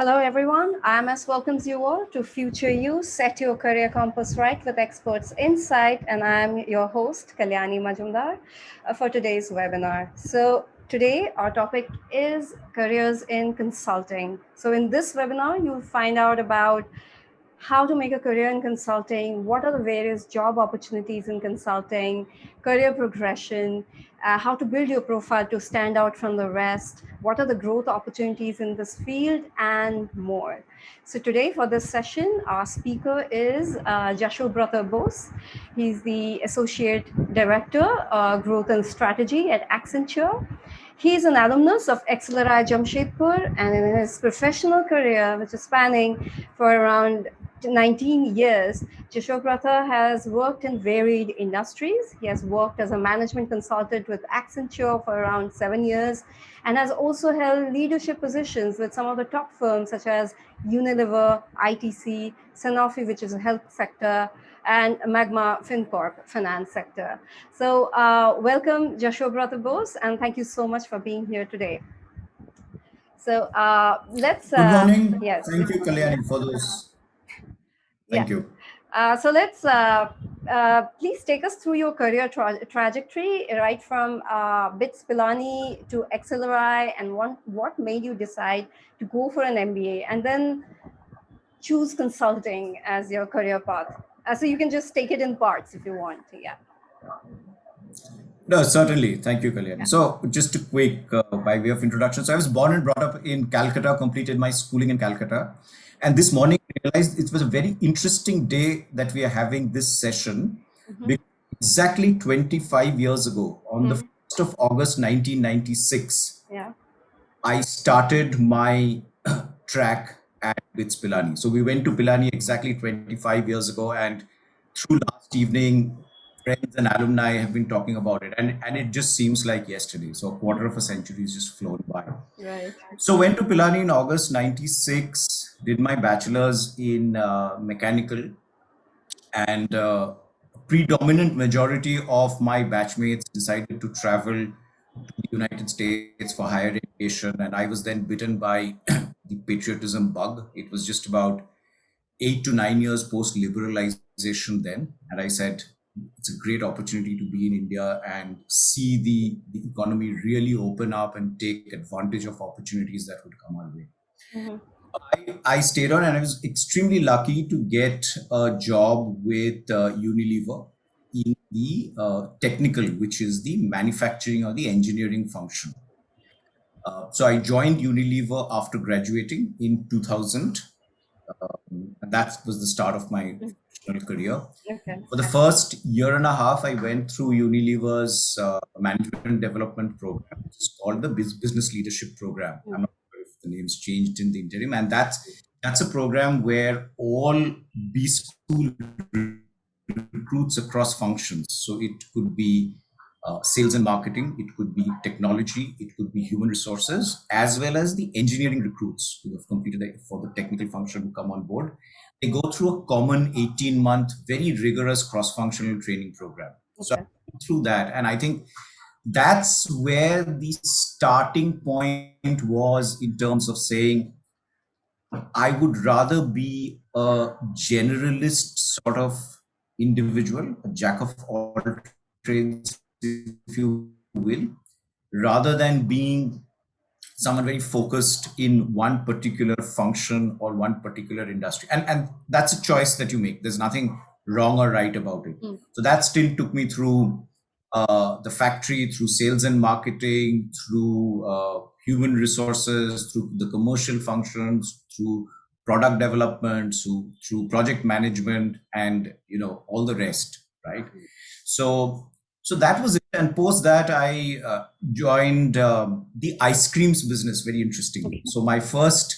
Hello, everyone. IMS welcomes you all to Future You, Set Your Career Compass Right with Experts Insight, and I'm your host, Kalyani Majumdar, for today's webinar. So today, our topic is careers in consulting. So in this webinar, you'll find out about how to make a career in consulting, what are the various job opportunities in consulting, career progression, how to build your profile to stand out from the rest, what are the growth opportunities in this field, and more. So today for this session, our speaker is Jashobrata Bose. He's the Associate Director, Growth and Strategy at Accenture. He is an alumnus of Acceleri Jamshedpur, and in his professional career, which is spanning for around 19 years, Jashobrata has worked in varied industries. He has worked as a management consultant with Accenture for around 7 years and has also held leadership positions with some of the top firms such as Unilever, ITC, Sanofi, which is a health sector, and Magma FinCorp, finance sector. So welcome, Jashobrata Bose, and thank you so much for being here today. So let's... Good morning. Yes. Thank you, Kalyani, for those. Thank you. So let's please take us through your career trajectory, right from BITS Pilani to Acceleri, and what made you decide to go for an MBA and then choose consulting as your career path. So you can just take it in parts if you want. Yeah. No, certainly. Thank you, Kalyani. So just a quick by way of introduction. So I was born and brought up in Calcutta, completed my schooling in Calcutta. And this morning I realized it was a very interesting day that we are having this session. Because exactly 25 years ago, on the 1st of August, 1996, I started my track at BITS Pilani. So we went to Pilani exactly 25 years ago, and through last evening, friends and alumni have been talking about it, and it just seems like yesterday. So a quarter of a century has just flown by. Right. So went to Pilani in August 96, did my bachelor's in mechanical, and predominant majority of my batchmates decided to travel to the United States for higher education, and I was then bitten by the patriotism bug. It was just about 8 to 9 years post liberalization then, and I said it's a great opportunity to be in India and see the economy really open up and take advantage of opportunities that would come our way. I stayed on, and I was extremely lucky to get a job with Unilever in the technical, which is the manufacturing or the engineering function. So I joined Unilever after graduating in 2000. And that was the start of my professional career. Okay. For the first year and a half, I went through Unilever's management development program, which is called the Business Leadership Program. I'm not sure if the name's changed in the interim. And that's a program where all B school recruits across functions. So it could be sales and marketing, it could be technology, it could be human resources, as well as the engineering recruits who have completed for the technical function who come on board. They go through a common 18-month, very rigorous cross-functional training program. So I went through that, and I think that's where the starting point was in terms of saying, I would rather be a generalist sort of individual, a jack of all trades, if you will, rather than being someone very focused in one particular function or one particular industry. And that's a choice that you make. There's nothing wrong or right about it. So that still took me through the factory, through sales and marketing, through human resources, through the commercial functions, through product development, through project management, and all the rest, right? So that was it. And post that, I joined the ice creams business. Very interestingly. So my first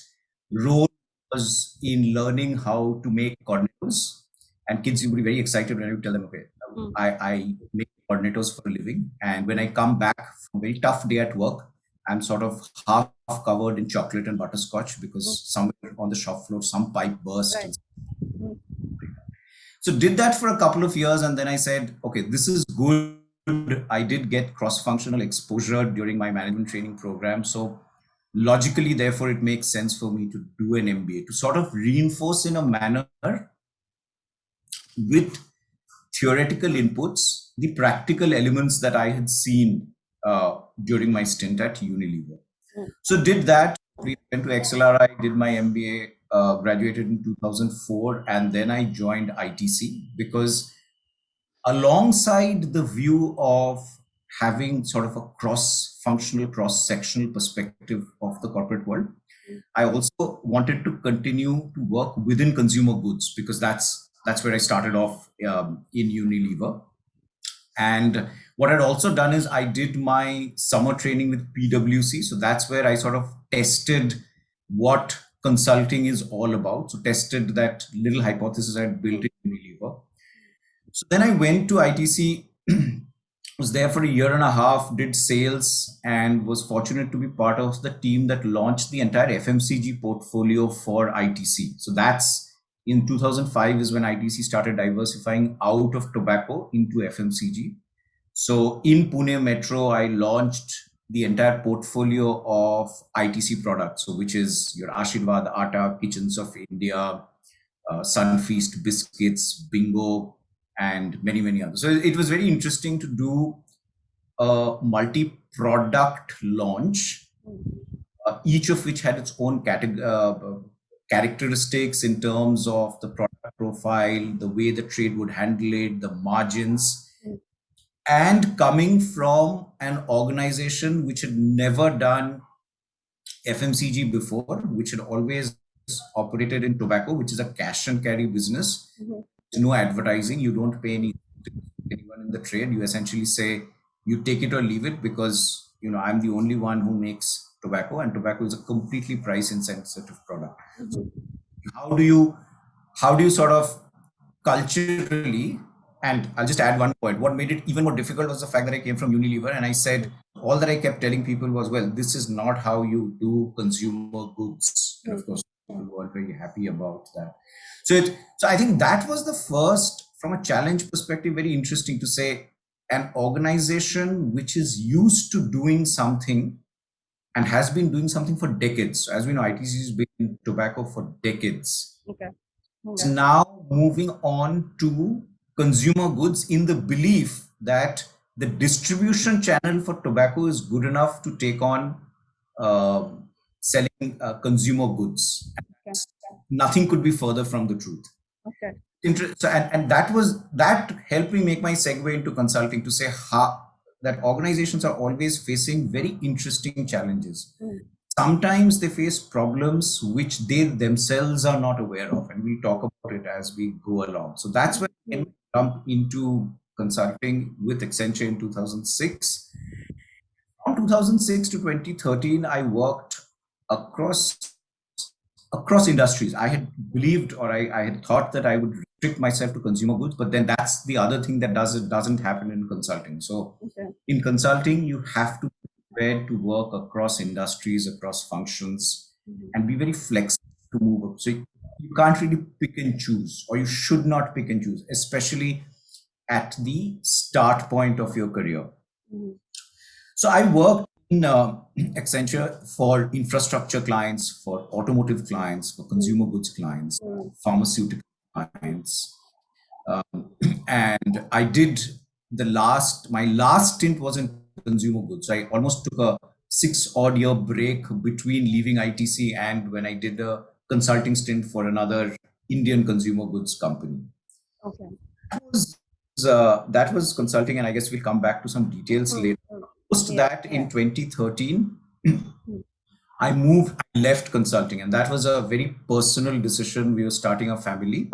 role was in learning how to make cornetos. And kids would be very excited when I would tell them, okay, I make cornetos for a living. And when I come back from a very tough day at work, I'm sort of half covered in chocolate and butterscotch because somewhere on the shop floor, some pipe burst. Right. So did that for a couple of years, and then I said, okay, this is good. I did get cross-functional exposure during my management training program. So logically, therefore, it makes sense for me to do an MBA to sort of reinforce in a manner with theoretical inputs the practical elements that I had seen during my stint at Unilever. So did that. We went to XLRI, did my MBA, graduated in 2004, and then I joined ITC because alongside the view of having sort of a cross-functional, cross-sectional perspective of the corporate world, I also wanted to continue to work within consumer goods because that's where I started off in Unilever. And what I'd also done is I did my summer training with PwC. So that's where I sort of tested what consulting is all about. So tested that little hypothesis I had built in Unilever. So then I went to ITC, was there for a year and a half, did sales, and was fortunate to be part of the team that launched the entire FMCG portfolio for ITC. So that's in 2005 is when ITC started diversifying out of tobacco into FMCG. So in Pune Metro, I launched the entire portfolio of ITC products, so which is your Ashirvad Atta, Kitchens of India, Sunfeast biscuits, Bingo, and many, many others. So it was very interesting to do a multi-product launch, each of which had its own characteristics in terms of the product profile, the way the trade would handle it, the margins, and coming from an organization which had never done FMCG before, which had always operated in tobacco, which is a cash and carry business. There's no advertising. You don't pay anyone in the trade. You essentially say you take it or leave it because I'm the only one who makes tobacco, and tobacco is a completely price insensitive product. So how do you sort of culturally, and I'll just add one point. What made it even more difficult was the fact that I came from Unilever, and I said all that I kept telling people was, well, this is not how you do consumer goods. And of course, people weren't very happy about that. So I think that was the first, from a challenge perspective, very interesting to say an organization which is used to doing something and has been doing something for decades. So as we know, ITC has been in tobacco for decades. Okay. It's now moving on to consumer goods in the belief that the distribution channel for tobacco is good enough to take on selling consumer goods. Okay. Nothing could be further from the truth. Okay. So, and that helped me make my segue into consulting to say that organizations are always facing very interesting challenges. Sometimes they face problems which they themselves are not aware of, and we'll talk about it as we go along. So that's when I jumped into consulting with Accenture in 2006. From 2006 to 2013, I worked across industries. I had believed, or I had thought that I would restrict myself to consumer goods, but then that's the other thing that doesn't happen in consulting. So in consulting, you have to be prepared to work across industries, across functions, and be very flexible to move up. So you can't really pick and choose, or you should not pick and choose, especially at the start point of your career. So I worked in Accenture for infrastructure clients, for automotive clients, for consumer goods clients, pharmaceutical clients. And I did my last stint was in consumer goods. I almost took a 6-odd-year break between leaving ITC and when I did a consulting stint for another Indian consumer goods company. Okay. That was consulting, and I guess we'll come back to some details later. Post that in 2013, I left consulting, and that was a very personal decision. We were starting a family.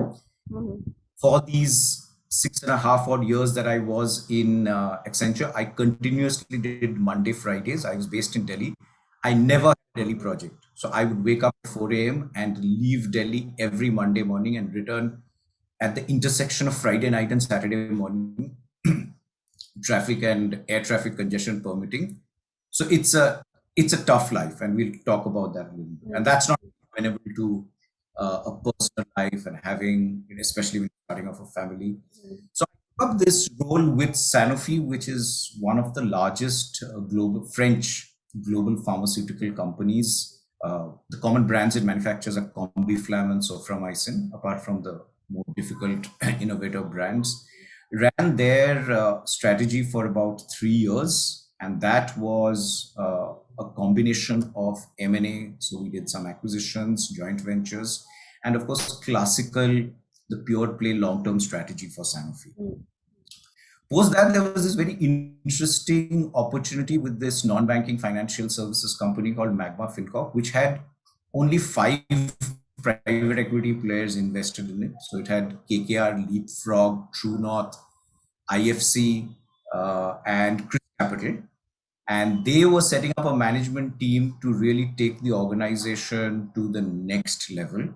For these 6.5 odd years that I was in Accenture, I continuously did Monday, Fridays. I was based in Delhi. I never had a Delhi project. So I would wake up at 4 a.m. and leave Delhi every Monday morning and return at the intersection of Friday night and Saturday morning, traffic and air traffic congestion permitting. So it's a tough life, and we'll talk about that a little bit. And that's not amenable to a personal life and having, especially when starting off a family. So I took up this role with Sanofi, which is one of the largest global French global pharmaceutical companies. The common brands it manufactures are Combiflam and Soframycin, apart from the more difficult innovator brands. Ran their strategy for about 3 years, and that was a combination of M&A. So we did some acquisitions, joint ventures, and of course, the pure play long-term strategy for Sanofi. Post that, there was this very interesting opportunity with this non-banking financial services company called Magma FinCorp, which had only 5 private equity players invested in it. So it had KKR, Leapfrog, True North, IFC, and Chris Capital. And they were setting up a management team to really take the organization to the next level.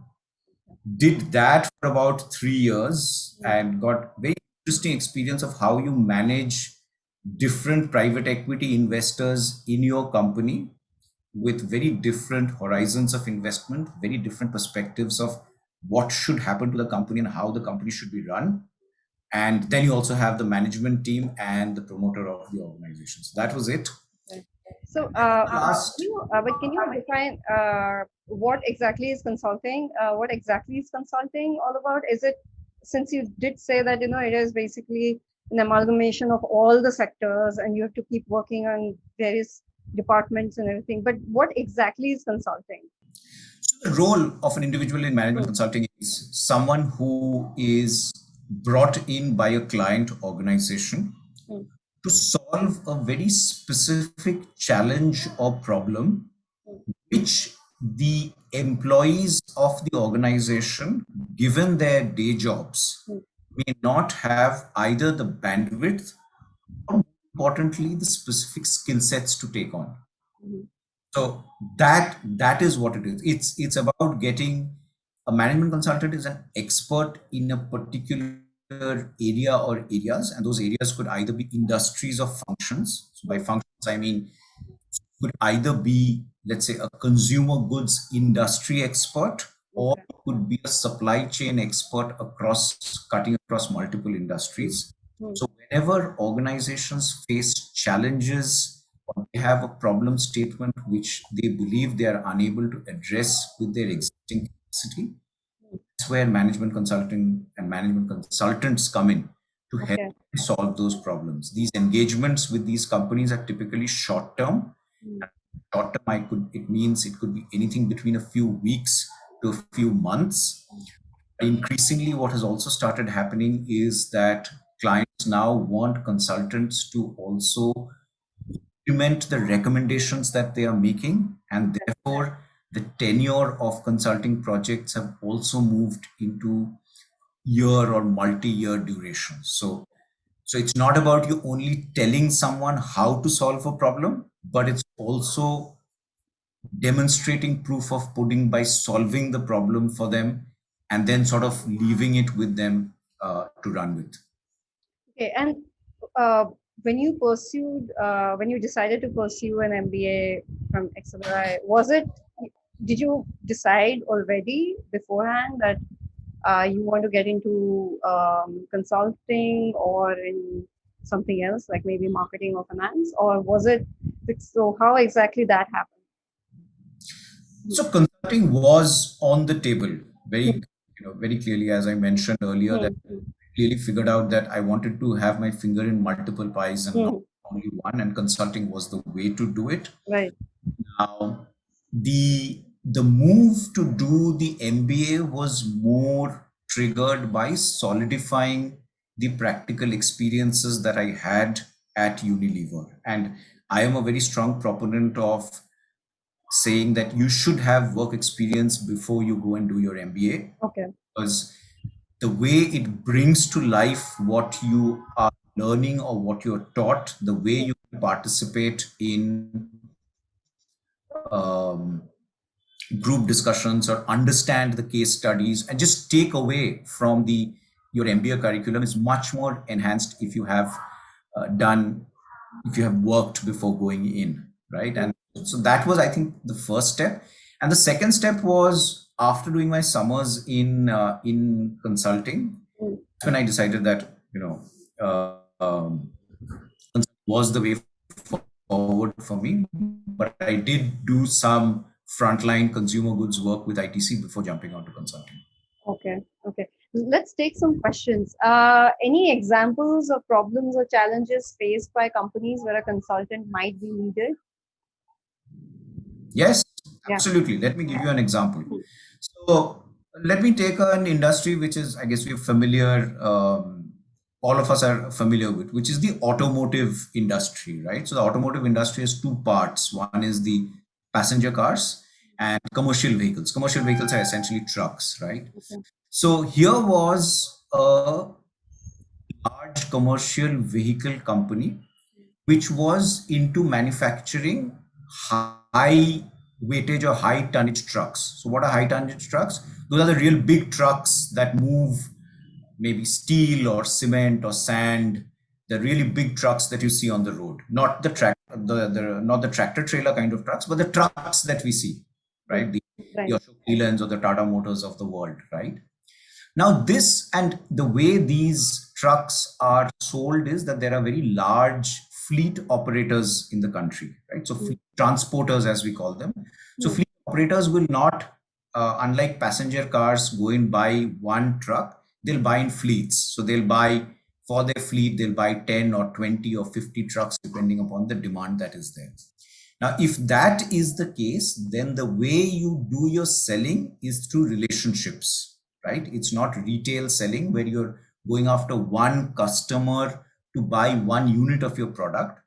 Did that for about 3 years and got very interesting experience of how you manage different private equity investors in your company with very different horizons of investment, very different perspectives of what should happen to the company and how the company should be run. And then you also have the management team and the promoter of the organization. So that was it. So, can you define what exactly is consulting? What exactly is consulting all about? Is it, since you did say that, it is basically an amalgamation of all the sectors and you have to keep working on various departments and everything, but what exactly is consulting? So the role of an individual in management consulting is someone who is brought in by a client organization to solve a very specific challenge or problem which the employees of the organization, given their day jobs, may not have either the bandwidth or, importantly, the specific skill sets to take on. So that is what it is. It's about getting a management consultant is an expert in a particular area or areas, and those areas could either be industries or functions. So by functions, I mean could either be, let's say, a consumer goods industry expert, or could be a supply chain expert cutting across multiple industries. So whenever organizations face challenges or they have a problem statement which they believe they are unable to address with their existing capacity, that's where management consulting and management consultants come in to help solve those problems. These engagements with these companies are typically short term. Short term, it means it could be anything between a few weeks to a few months. Increasingly, what has also started happening is that clients now want consultants to also implement the recommendations that they are making, and therefore the tenure of consulting projects have also moved into year or multi-year duration. So it's not about you only telling someone how to solve a problem, but it's also demonstrating proof of pudding by solving the problem for them and then sort of leaving it with them to run with. Okay, and when you decided to pursue an MBA from XLRI, did you decide already beforehand that you want to get into consulting or in something else, like maybe marketing or finance, or was it? So how exactly that happened? So consulting was on the table very clearly, as I mentioned earlier, that I clearly figured out that I wanted to have my finger in multiple pies and not only one, and consulting was the way to do it. Right. Now, the move to do the MBA was more triggered by solidifying the practical experiences that I had at Unilever. And I am a very strong proponent of saying that you should have work experience before you go and do your MBA. Okay. Because the way it brings to life what you are learning or what you're taught, the way you participate in group discussions or understand the case studies and just take away from your MBA curriculum is much more enhanced if you have worked before going in, right? And so that was, I think, the first step. And the second step was after doing my summers in consulting, when I decided that was the way forward for me. but I did do some frontline consumer goods work with ITC before jumping out to consulting. Okay, okay. Let's take some questions. Any examples of problems or challenges faced by companies where a consultant might be needed? Yes, Yeah. absolutely. Let me give you an example. Hmm. So let me take an industry which is, I guess, we're familiar. All of us are familiar with, which is the automotive industry, right? So the automotive industry has two parts. One is the passenger cars and commercial vehicles. Commercial vehicles are essentially trucks, right? Okay. So here was a large commercial vehicle company which was into manufacturing high weightage or high tonnage trucks. So what are high tonnage trucks? Those are the real big trucks that move maybe steel or cement or sand, the really big trucks that you see on the road, not not the tractor trailer kind of trucks, but the trucks that we see, right? The Right. Ashok Leylands or the Tata Motors of the world, right? Now, this and the way these trucks are sold is that there are very large fleet operators in the country, right? So, fleet transporters, as we call them. So, fleet operators will not, unlike passenger cars, go and buy one truck, they'll buy in fleets. So, they'll buy for their fleet, they'll buy 10 or 20 or 50 trucks, depending upon the demand that is there. Now, if that is the case, then the way you do your selling is through relationships, right? It's not retail selling where you're going after one customer to buy one unit of your product,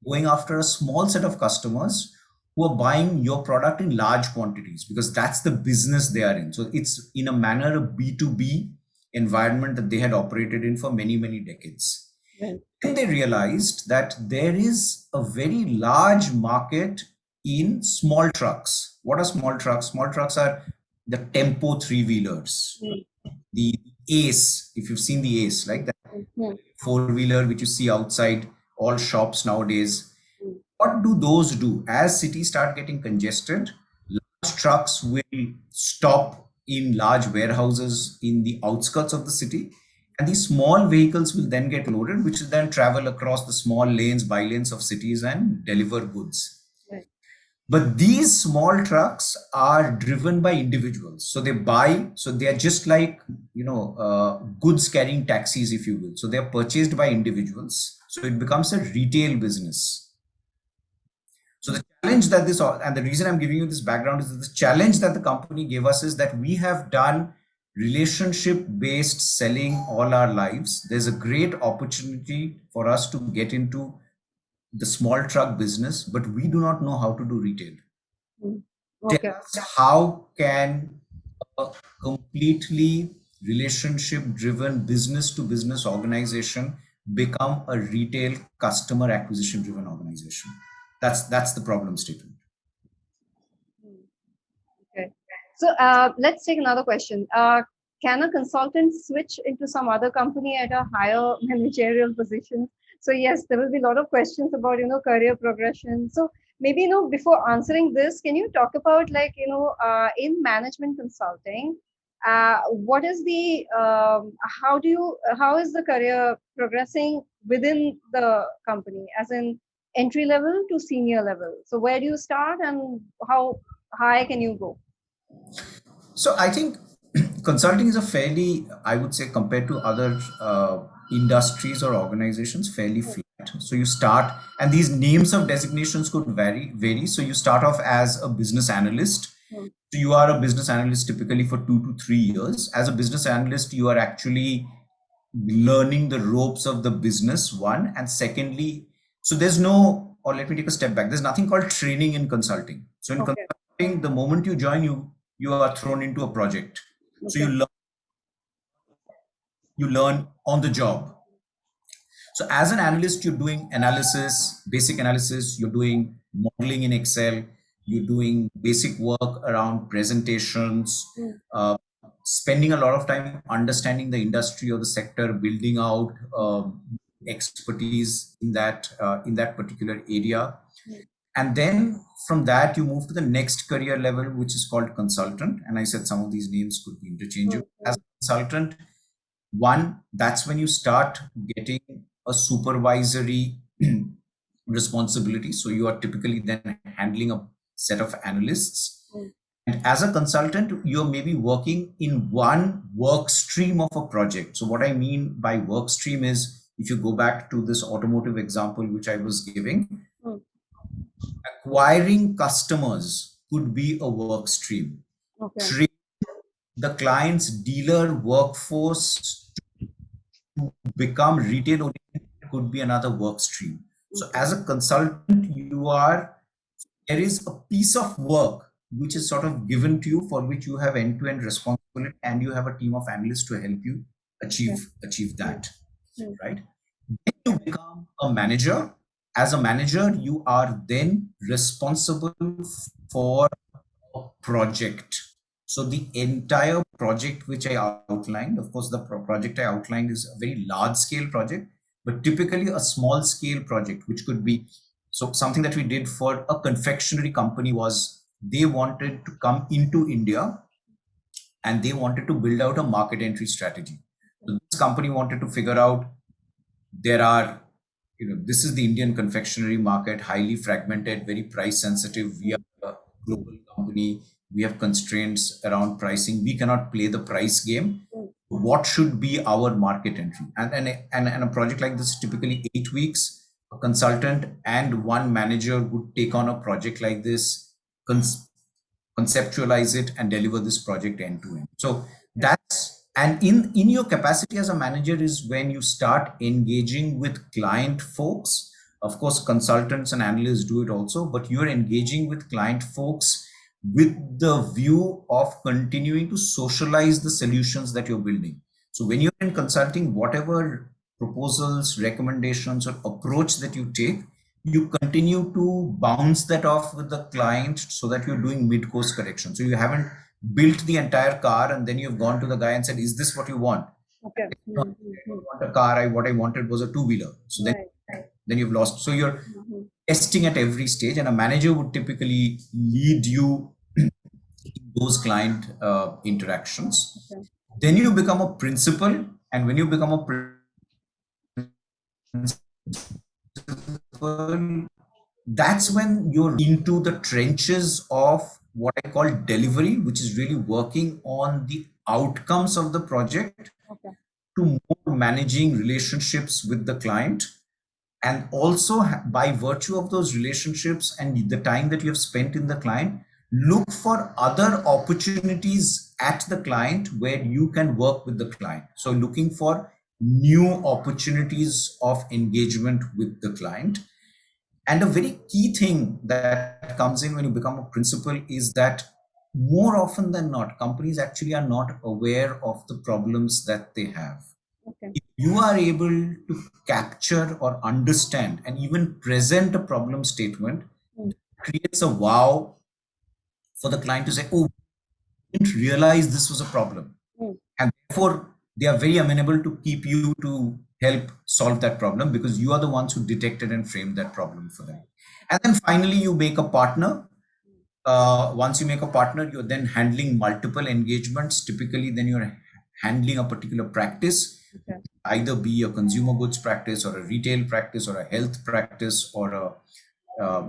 going after a small set of customers who are buying your product in large quantities because that's the business they are in. So it's in a manner a B2B environment that they had operated in for many, many decades. Right. Then they realized that there is a very large market in small trucks. What are small trucks? Small trucks are the Tempo three-wheelers, the Ace, if you've seen the Ace, like that four-wheeler which you see outside all shops nowadays. What do those do? As cities start getting congested, large trucks will stop in large warehouses in the outskirts of the city, and these small vehicles will then get loaded, which will then travel across the small lanes, by lanes of cities and deliver goods. Right. But these small trucks are driven by individuals. So they buy, so they are just like, goods carrying taxis, if you will. So they are purchased by individuals. So it becomes a retail business. So the challenge that this, and the reason I'm giving you this background is that the challenge that the company gave us is that we have done relationship based selling all our lives. There's a great opportunity for us to get into the small truck business, but we do not know how to do retail. Okay. Tell us, how can a completely relationship driven business to business organization become a retail customer acquisition driven organization? That's the problem statement. Okay. So let's take another question. Can a consultant switch into some other company at a higher managerial position? So yes, there will be a lot of questions about career progression. So maybe before answering this, can you talk about like in management consulting, what is the how is the career progressing within the company, as in entry level to senior level? So where do you start and how high can you go? So I think consulting is a fairly, I would say, compared to other industries or organizations, fairly flat. So you start, and these names of designations could vary. So you start off as a business analyst. So you are a business analyst typically for 2 to 3 years. As a business analyst, you are actually learning the ropes of the business, one, and secondly, so there's no, or let me take a step back. There's nothing called training in consulting. So in consulting, the moment you join, you are thrown into a project. So you learn on the job. So as an analyst, you're doing analysis, basic analysis, you're doing modeling in Excel, you're doing basic work around presentations, spending a lot of time understanding the industry or the sector, building out expertise in that particular area. And then from that, you move to the next career level, which is called consultant. And I said some of these names could be interchangeable. As a consultant, one, that's when you start getting a supervisory responsibility. So you are typically then handling a set of analysts. Mm. And as a consultant, you're maybe working in one work stream of a project. So what I mean by work stream is, if you go back to this automotive example which I was giving, Mm. acquiring customers could be a work stream. Okay. Train the client's dealer workforce to become retail oriented could be another work stream. So as a consultant, there is a piece of work which is sort of given to you, for which you have end-to-end responsibility, and you have a team of analysts to help you achieve that, right? Then you become a manager. As a manager, you are then responsible for a project. So the entire project which I outlined, of course, the project I outlined is a very large scale project, but typically a small scale project, which could be, so something that we did for a confectionery company was, they wanted to come into India and they wanted to build out a market entry strategy. So this company wanted to figure out, this is the Indian confectionery market, highly fragmented, very price sensitive. We are a global company. We have constraints around pricing. We cannot play the price game. What should be our market entry? And a project like this, typically 8 weeks, a consultant and one manager would take on a project like this, conceptualize it, and deliver this project end to end. So and in your capacity as a manager is when you start engaging with client folks. Of course, consultants and analysts do it also, but you're engaging with client folks with the view of continuing to socialize the solutions that you're building. So when you're in consulting, whatever proposals, recommendations, or approach that you take, you continue to bounce that off with the client so that you're doing mid-course correction. So you haven't built the entire car and then you've gone to the guy and said, is this what you want? Okay. I don't want a car. What I wanted was a two-wheeler. So then you've lost. So you're testing at every stage, and a manager would typically lead you in those client interactions. Okay. Then you become a principal, and when you become a principal, that's when you're into the trenches of what I call delivery, which is really working on the outcomes of the project, to more managing relationships with the client. And also, by virtue of those relationships and the time that you have spent in the client, look for other opportunities at the client where you can work with the client. So looking for new opportunities of engagement with the client. And a very key thing that comes in when you become a principal is that more often than not, companies actually are not aware of the problems that they have. Okay. If you are able to capture or understand and even present a problem statement, it creates a wow for the client to say, oh, I didn't realize this was a problem. And therefore, they are very amenable to keep you to help solve that problem, because you are the ones who detected and framed that problem for them. And then finally, you make a partner. Once you make a partner, you're then handling multiple engagements. Typically, then you're handling a particular practice, either be a consumer goods practice or a retail practice or a health practice or a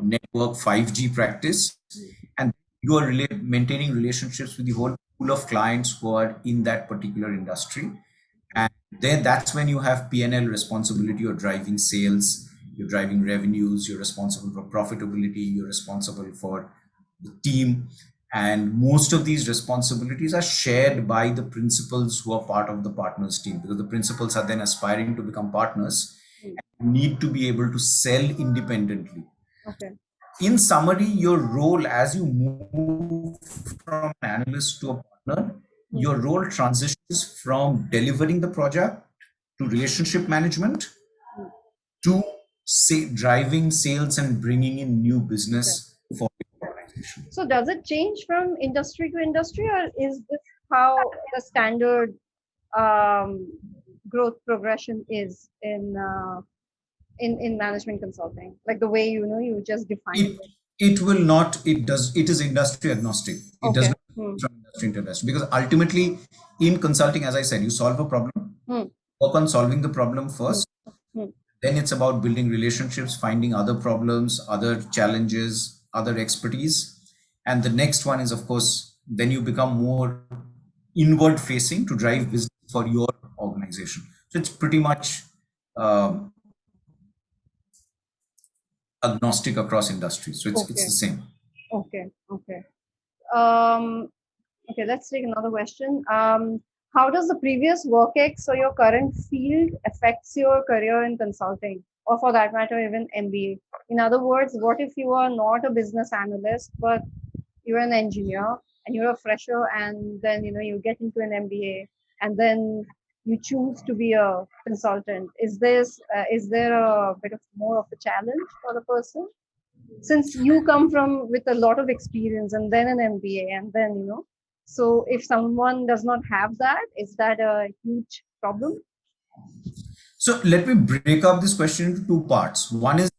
network 5G practice. And you are maintaining relationships with the whole pool of clients who are in that particular industry. And then that's when you have P&L responsibility. You're driving sales, you're driving revenues, you're responsible for profitability, you're responsible for the team. And most of these responsibilities are shared by the principals who are part of the partners team, because the principals are then aspiring to become partners and need to be able to sell independently. Okay. In summary, your role as you move from an analyst to a partner, your role transitions from delivering the project to relationship management to driving sales and bringing in new business for the organization. So does it change from industry to industry, or is this how the standard growth progression is in management consulting, like the way you just defined it? It will not. It is industry agnostic. It does not from industry to industry, because ultimately in consulting, as I said, you solve a problem, work on solving the problem first. Then it's about building relationships, finding other problems, other challenges, other expertise. And the next one is, of course, then you become more inward facing to drive business for your organization. So it's pretty much um, agnostic across industries. So it's Okay. the same. Okay. Okay. Um, okay. Let's take another question. How does the previous work ex or your current field affects your career in consulting, or for that matter, even MBA? In other words, what if you are not a business analyst, but you're an engineer and you're a fresher, and then you get into an MBA, and then you choose to be a consultant? Is there a bit of more of a challenge for the person, since you come from with a lot of experience and then an MBA, and then so if someone does not have that, is that a huge problem? So let me break up this question into two parts. One is,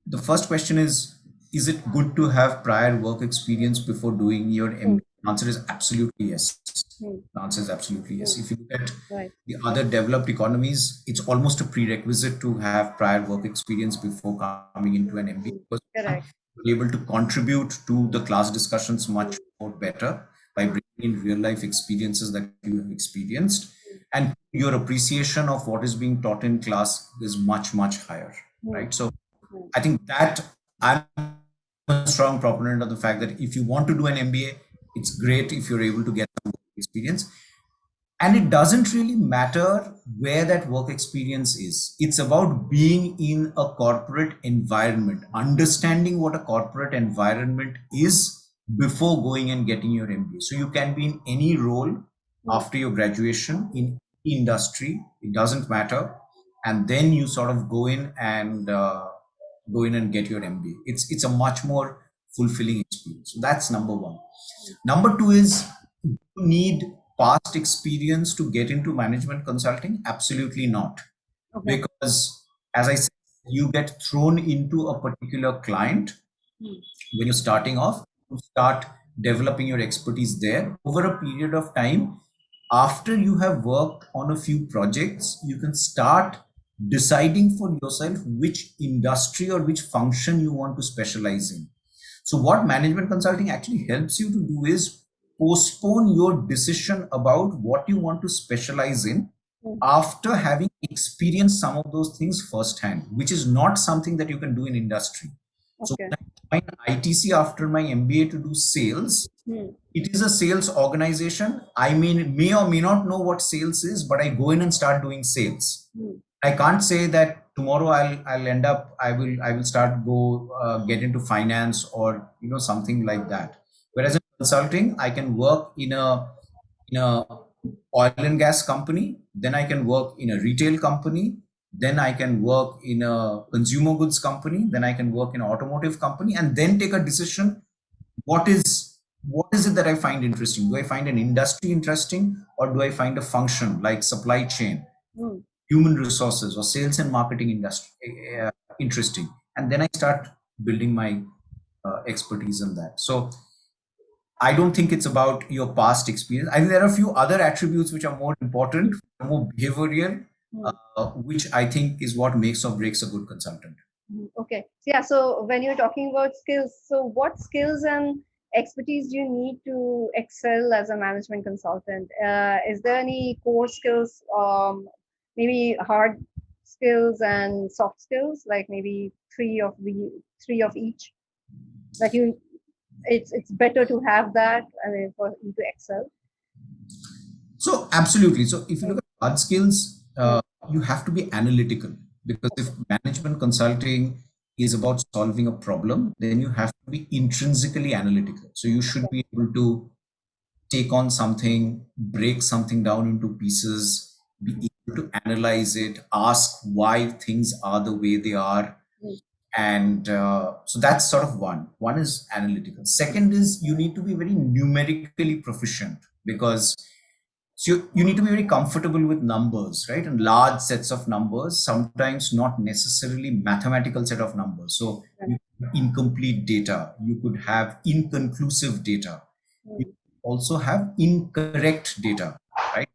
the first question is it good to have prior work experience before doing your Hmm, MBA? The answer is absolutely yes. hmm, The answer is absolutely yes. hmm, If you look at right. the other developed economies, it's almost a prerequisite to have prior work experience before coming into Hmm, an MBA, hmm, because correct. you're able to contribute to the class discussions Hmm, much more better by hmm, bringing in real life experiences that you have experienced, hmm, and your appreciation of what is being taught in class is much higher, hmm, right? So hmm, I think that I'm a strong proponent of the fact that if you want to do an MBA, it's great if you're able to get some experience. And it doesn't really matter where that work experience is. It's about being in a corporate environment, understanding what a corporate environment is before going and getting your MBA. So you can be in any role hmm, after your graduation in any industry, it doesn't matter. And then you sort of go in and get your MBA. It's a much more fulfilling experience. So that's number one. hmm. Number two is, you need past experience to get into management consulting? Absolutely not. Okay. Because, as I said, you get thrown into a particular client Hmm, when you're starting off, you start developing your expertise there over a period of time. After you have worked on a few projects, you can start deciding for yourself which industry or which function you want to specialize in. So what management consulting actually helps you to do is postpone your decision about what you want to specialize in hmm. after having experienced some of those things firsthand, which is not something that you can do in industry. So Okay. when I joined ITC after my MBA to do sales, Hmm, it is a sales organization. I mean, may or may not know what sales is, but I go in and start doing sales. hmm, I can't say that tomorrow I'll end up I will start go get into finance or something like that. Whereas in consulting, I can work in a oil and gas company, then I can work in a retail company, then I can work in a consumer goods company, then I can work in an automotive company, and then take a decision. What is it that I find interesting? Do I find an industry interesting, or do I find a function like supply chain, hmm. human resources, or sales and marketing industry interesting? And then I start building my expertise in that. So I don't think it's about your past experience. I think there are a few other attributes which are more important, more behavioral, Hmm. which I think is what makes or breaks a good consultant. Okay. Yeah. So when you're talking about skills, so what skills and expertise do you need to excel as a management consultant? Is there any core skills, maybe hard skills and soft skills, like maybe three of each that you? It's better to have that. I mean, for you to excel. So absolutely. So if you Mm, look at hard skills, mm, you have to be analytical, because if management consulting is about solving a problem, then you have to be intrinsically analytical. So you should okay. be able to take on something, break something down into pieces, be able to analyze it, ask why things are the way they are. Mm, And so that's sort of one. One is analytical. Second is, you need to be very numerically proficient, because so you need to be very comfortable with numbers, right? And large sets of numbers, sometimes not necessarily mathematical set of numbers. So right. you incomplete data, you could have inconclusive data, you Mm, also have incorrect data, right?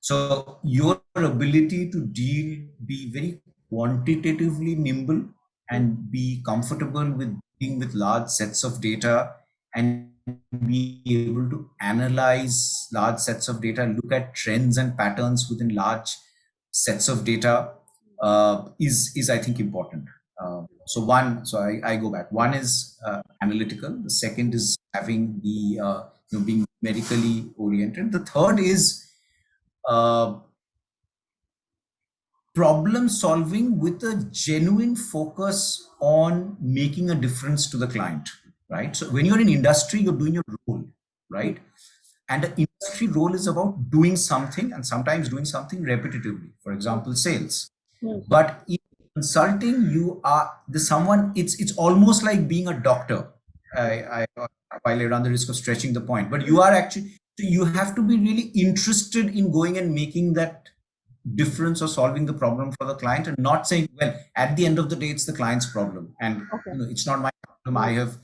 So your ability to be very quantitatively nimble mm, and be comfortable with dealing with large sets of data and be able to analyze large sets of data, look at trends and patterns within large sets of data, is I think important. So I go back. One is analytical. The second is having the being medically oriented. The third is uh, problem solving with a genuine focus on making a difference to the client, right? So when you're in industry, you're doing your role, right? And the industry role is about doing something, and sometimes doing something repetitively, for example sales. But in consulting, you are the someone, it's almost like being a doctor. While I run the risk of stretching the point, but you are actually, so you have to be really interested in going and making that difference or solving the problem for the client, and not saying, well, at the end of the day it's the client's problem, and it's not my problem.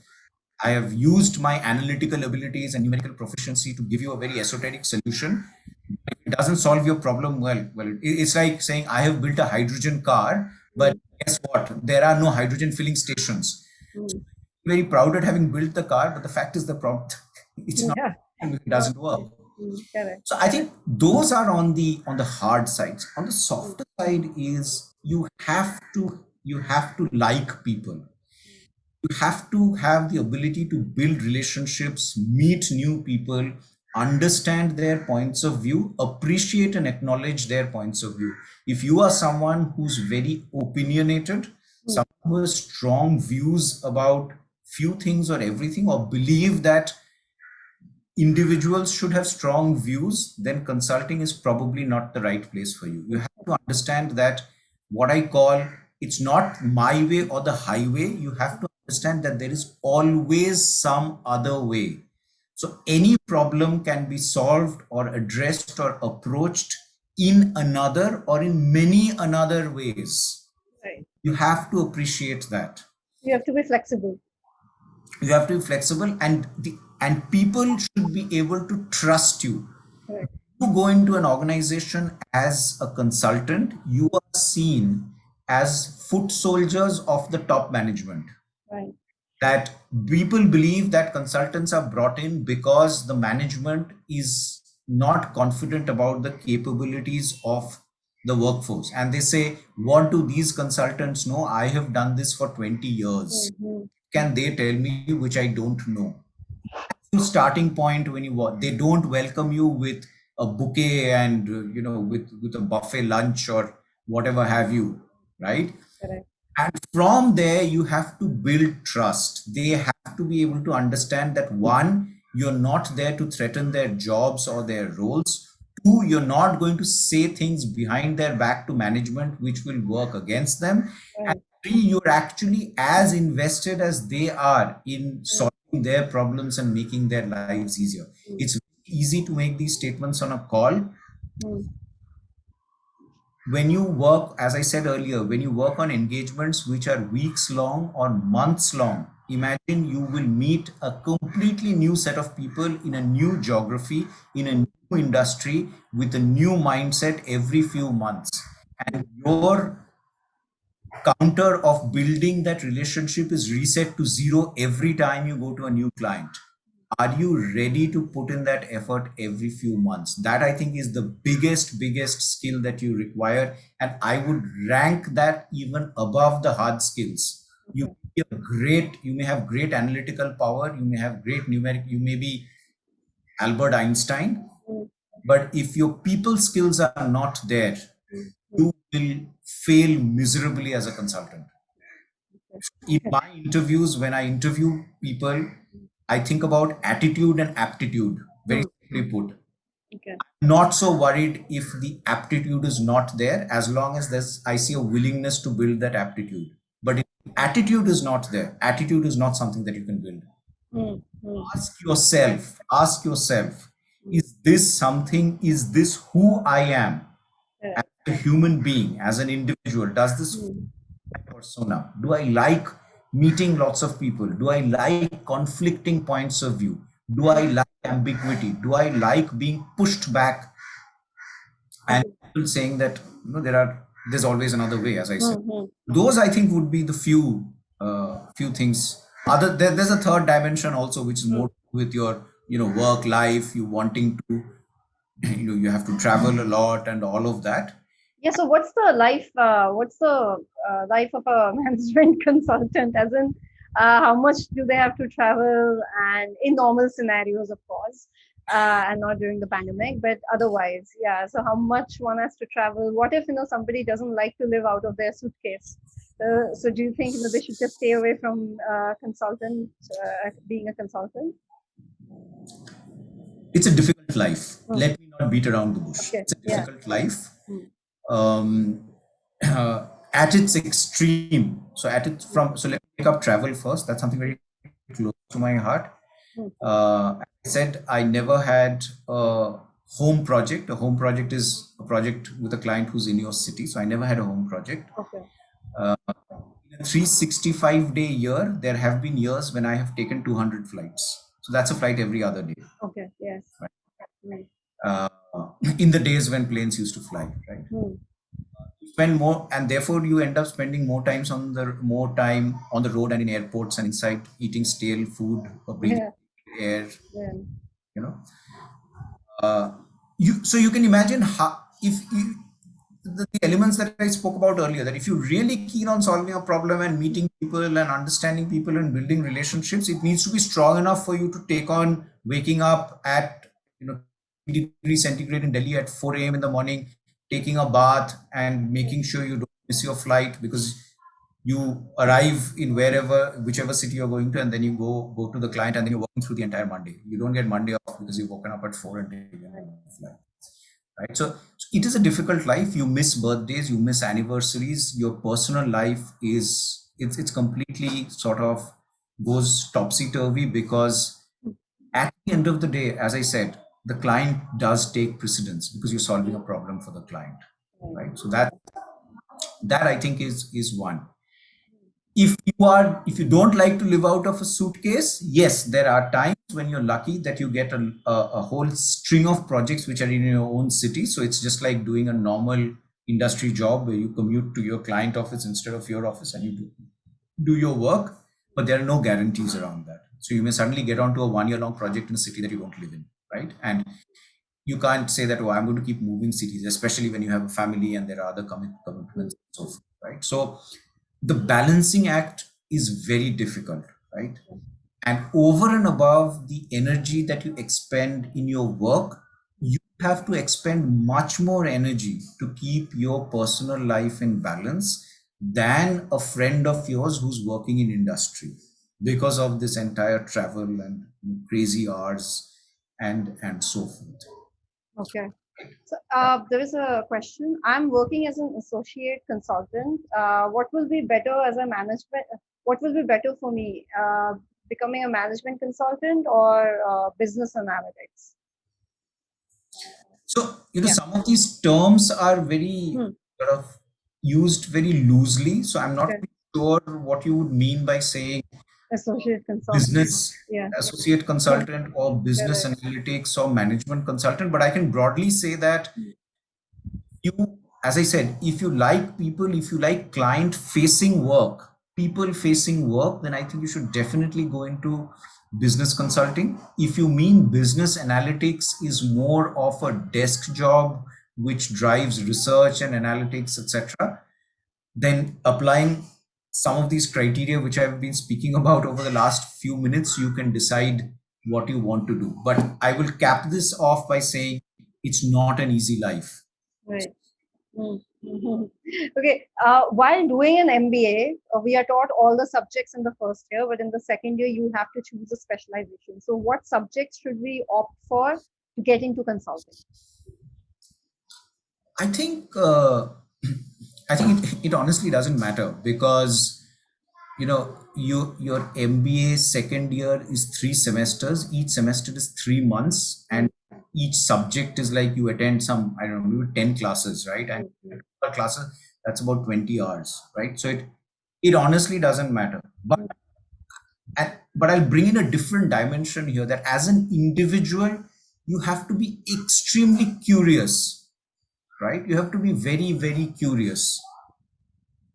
I have used my analytical abilities and numerical proficiency to give you a very esoteric solution. If it doesn't solve your problem, well, it's like saying I have built a hydrogen car, but guess what? There are no hydrogen filling stations. So very proud at having built the car, but the fact is the problem, it's not, it doesn't work. Correct. So I think those are on the hard sides. On the softer side is you have to like people. You have to have the ability to build relationships, meet new people, understand their points of view, appreciate and acknowledge their points of view. If you are someone who's very opinionated, someone who has strong views about few things or everything, or believe that individuals should have strong views, then consulting is probably not the right place for you. You have to understand that what I call, it's not my way or the highway. You have to understand that there is always some other way. So any problem can be solved or addressed or approached in another or in many another ways. Right. You have to appreciate that. You have to be flexible. You have to be flexible, and people should be able to trust you. Right. You go into an organization as a consultant, you are seen as foot soldiers of the top management. Right. That people believe that consultants are brought in because the management is not confident about the capabilities of the workforce, and they say, what do these consultants know? I have done this for 20 years. Can they tell me which I don't know? Starting point, when they don't welcome you with a bouquet and with a buffet lunch or whatever have you, right? Correct. And from there you have to build trust. They have to be able to understand that, one, you're not there to threaten their jobs or their roles. Two, you're not going to say things behind their back to management which will work against them. And three, you're actually as invested as they are in solving their problems and making their lives easier. It's easy to make these statements on a call. When you work, as I said earlier, when you work on engagements which are weeks long or months long, imagine you will meet a completely new set of people in a new geography, in a new industry, with a new mindset every few months. And your counter of building that relationship is reset to zero every time you go to a new client. Are you ready to put in that effort every few months? That, I think, is the biggest skill that you require. And I would rank that even above the hard skills. You may have great analytical power, you may have great numeric, you may be Albert Einstein, but if your people skills are not there, you will fail miserably as a consultant. In my interviews, when I interview people, I think about attitude and aptitude, very simply put. Okay. Not so worried if the aptitude is not there, as long as I see a willingness to build that aptitude. But if attitude is not there, attitude is not something that you can build. Ask yourself, is this who I am as a human being, as an individual? Does this my persona? Do I like meeting lots of people? Do I like conflicting points of view? Do I like ambiguity? Do I like being pushed back? And people saying that there's always another way, as I said. Those, I think, would be the few things There's a third dimension also, which is more with your, work life, you wanting to, you have to travel a lot and all of that. Yeah. So what's the life? What's the life of a management consultant? As in, how much do they have to travel? And in normal scenarios, of course, and not during the pandemic, but otherwise, yeah. So how much one has to travel? What if somebody doesn't like to live out of their suitcase? So do you think they should just stay away from consultant being a consultant? It's a difficult life. Hmm. Let me not beat around the bush. Okay. It's a Yeah. difficult life. Hmm. Um, at its extreme. So let me pick up travel first. That's something very close to my heart. Hmm. I said I never had a home project. A home project is a project with a client who's in your city. So I never had a home project. Okay. In a 365-day year, there have been years when I have taken 200 flights. So that's a flight every other day. Okay. Yes. Right? Right. Uh, in the days when planes used to fly, right? Hmm. You spend more, and therefore you end up spending more time on the road and in airports and inside, eating stale food or breathing Yeah. air. Yeah. You know, you can imagine how if you, the elements that I spoke about earlier, that if you're really keen on solving a problem and meeting people and understanding people and building relationships, it needs to be strong enough for you to take on waking up at 3 degrees centigrade in Delhi at 4 a.m. in the morning, taking a bath and making sure you don't miss your flight, because you arrive in whichever city you're going to, and then you go to the client, and then you're working through the entire Monday. You don't get Monday off because you've woken up at 4 and taken a flight. Right. So it is a difficult life. You miss birthdays, you miss anniversaries. Your personal life it's completely sort of goes topsy-turvy, because at the end of the day, as I said, the client does take precedence because you're solving a problem for the client. Right. So that I think is one. If you don't like to live out of a suitcase, yes, there are times when you're lucky that you get a whole string of projects which are in your own city. So it's just like doing a normal industry job where you commute to your client office instead of your office, and you do your work, but there are no guarantees around that. So you may suddenly get onto a 1 year long project in a city that you don't live in, right? And you can't say that, oh, I'm going to keep moving cities, especially when you have a family and there are other commitments and so forth, right? So the balancing act is very difficult, right? And over and above the energy that you expend in your work, you have to expend much more energy to keep your personal life in balance than a friend of yours who's working in industry, because of this entire travel and crazy hours and so forth. Okay. So there is a question. I'm working as an associate consultant. What will be better as a management? What will be better for me? Becoming a management consultant or business analytics? So, Yeah. some of these terms are very Hmm. sort of used very loosely. So I'm not Okay. sure what you would mean by saying Associate consultant. business Yeah. associate Yeah. consultant or business Correct. analytics or management consultant. But I can broadly say that you, as I said, if you like people, if you like client facing work, people facing work, then I think you should definitely go into business consulting. If you mean business analytics is more of a desk job which drives research and analytics, etc., then applying some of these criteria which I've been speaking about over the last few minutes, you can decide what you want to do. But I will cap this off by saying it's not an easy life. Right. Mm. Mhm. Okay. While doing an MBA, we are taught all the subjects in the first year, but in the second year, you have to choose a specialization. So, what subjects should we opt for to get into consulting? I think it honestly doesn't matter, because your MBA second year is 3 semesters. Each semester is 3 months, and each subject is like you attend some, I don't know, maybe 10 classes, right? And classes, that's about 20 hours, right? So it honestly doesn't matter. But I'll bring in a different dimension here, that as an individual, you have to be extremely curious, right? You have to be very, very curious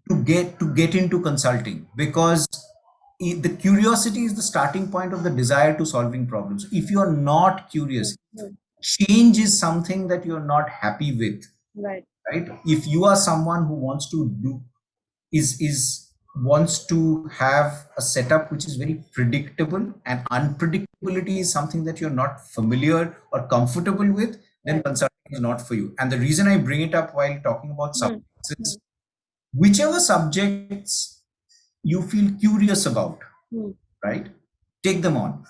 to get into consulting, because the curiosity is the starting point of the desire to solving problems. If you are not curious, Mm. change is something that you're not happy with, Right. right? If you are someone who wants to do is wants to have a setup which is very predictable, and unpredictability is something that you're not familiar or comfortable with, then Right. consulting is not for you. And the reason I bring it up while talking about Mm. subjects Mm. is whichever subjects you feel curious about, Mm. right? Take them on.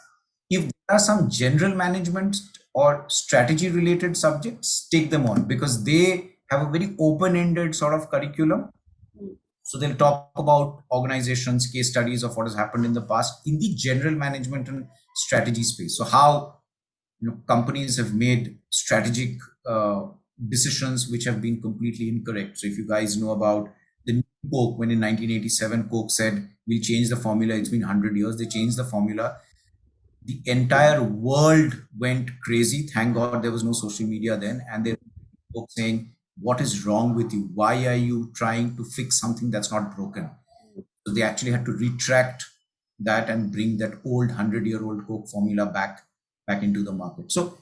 If there are some general management or strategy related subjects, take them on, because they have a very open ended sort of curriculum. Mm. So they'll talk about organizations, case studies of what has happened in the past in the general management and strategy space. So how companies have made strategic decisions which have been completely incorrect. So if you guys know about the new Coke, when in 1987 Coke said we'll change the formula, it's been 100 years, they changed the formula. The entire world went crazy. Thank God there was no social media then, and they were saying, "What is wrong with you? Why are you trying to fix something that's not broken?" So they actually had to retract that and bring that old 100-year-old Coke formula back into the market. So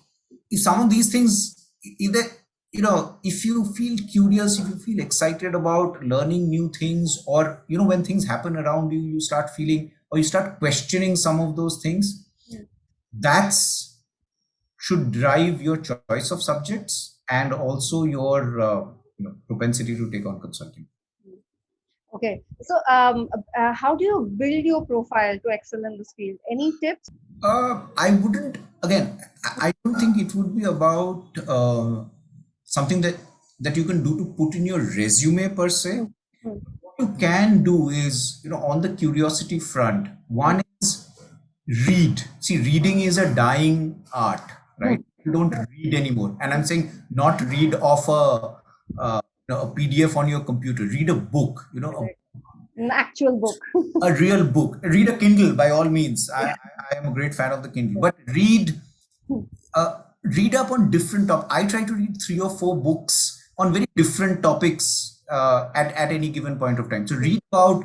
if some of these things, either if you feel curious, if you feel excited about learning new things, or when things happen around you, you start feeling or you start questioning some of those things, Mm. that's should drive your choice of subjects and also your propensity to take on consulting. Okay. So, how do you build your profile to excel in this field? Any tips? I wouldn't, again, I don't think it would be about something that you can do to put in your resume per se. Mm. Mm. What you can do is, on the curiosity front, one is read. See, reading is a dying art, right? Mm. You don't read anymore. And I'm saying not read off a PDF on your computer. Read a book, Correct. An actual book. a real book. Read a Kindle by all means. I, Yeah. I am a great fan of the Kindle, but read up on different topics. I try to read 3 or 4 books on very different topics at any given point of time. So read about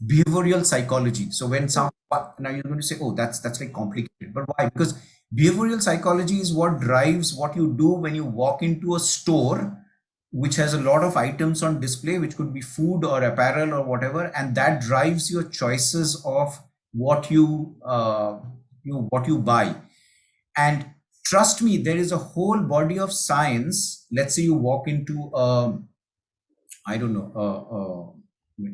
behavioral psychology. So when some now you're going to say, oh, that's like complicated, but why? Because behavioral psychology is what drives what you do when you walk into a store which has a lot of items on display, which could be food or apparel or whatever, and that drives your choices of what you buy. And trust me, there is a whole body of science. Let's say you walk into I don't know,